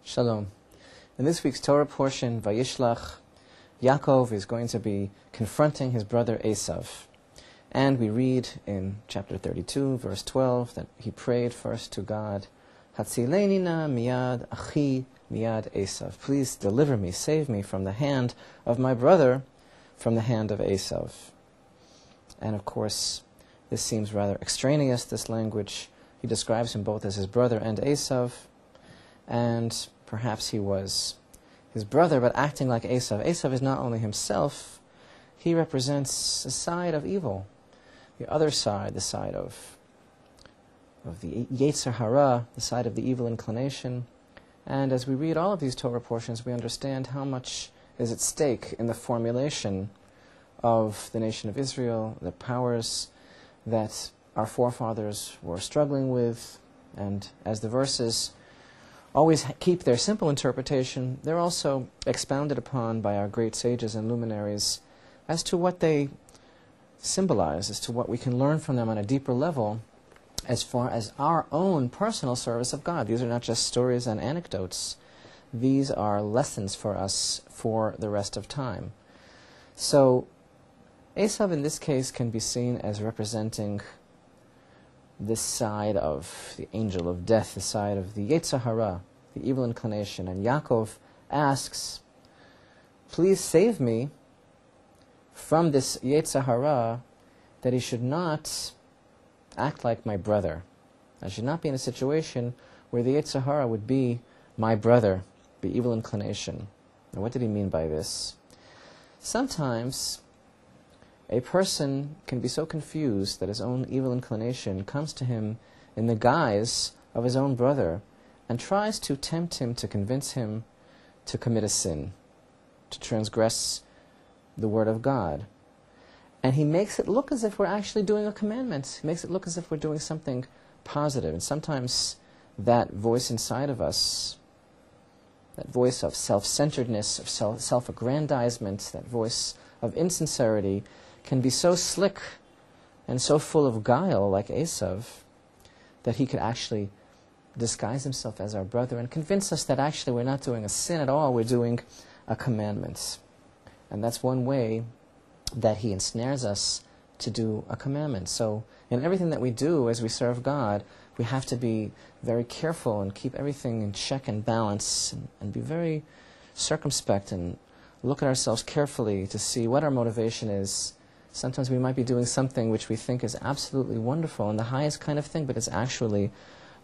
Shalom. In this week's Torah portion, Vayishlach, Yaakov is going to be confronting his brother Esav. And we read in chapter 32, verse 12, that he prayed first to God, Hatzileni na miyad achi miyad Esav. Please deliver me, save me from the hand of my brother, from the hand of Esav. And of course, this seems rather extraneous, this language. He describes him both as his brother and Esav. And perhaps he was his brother, but acting like Esav. Esav is not only himself, he represents a side of evil. The other side, the side of the Yetzer Hara, the side of the evil inclination. And as we read all of these Torah portions, we understand how much is at stake in the formulation of the nation of Israel, the powers that our forefathers were struggling with. And as the verses always keep their simple interpretation, they're also expounded upon by our great sages and luminaries as to what they symbolize, as to what we can learn from them on a deeper level as far as our own personal service of God. These are not just stories and anecdotes. These are lessons for us for the rest of time. So Esav in this case can be seen as representing this side of the angel of death, the side of the Yetzer Hara, the evil inclination. And Yaakov asks, please save me from this Yetzer Hara, that he should not act like my brother. I should not be in a situation where the Yetzer Hara would be my brother, the evil inclination. Now, what did he mean by this? Sometimes a person can be so confused that his own evil inclination comes to him in the guise of his own brother and tries to tempt him, to convince him to commit a sin, to transgress the word of God. And he makes it look as if we're actually doing a commandment. He makes it look as if we're doing something positive. And sometimes that voice inside of us, that voice of self-centeredness, of self-aggrandizement, that voice of insincerity, can be so slick and so full of guile, like Esav, that he could actually disguise himself as our brother and convince us that actually we're not doing a sin at all, we're doing a commandment. And that's one way that he ensnares us to do a commandment. So in everything that we do as we serve God, we have to be very careful and keep everything in check and balance, and be very circumspect and look at ourselves carefully to see what our motivation is. Sometimes we might be doing something which we think is absolutely wonderful and the highest kind of thing, but it's actually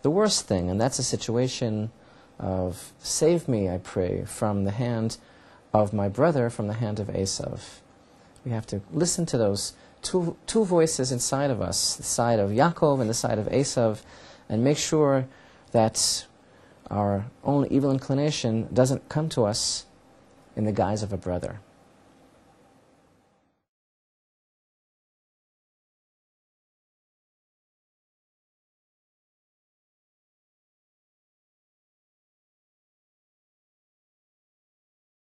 the worst thing. And that's a situation of, save me, I pray, from the hand of my brother, from the hand of Esav. We have to listen to those two voices inside of us, the side of Yaakov and the side of Esav, and make sure that our own evil inclination doesn't come to us in the guise of a brother.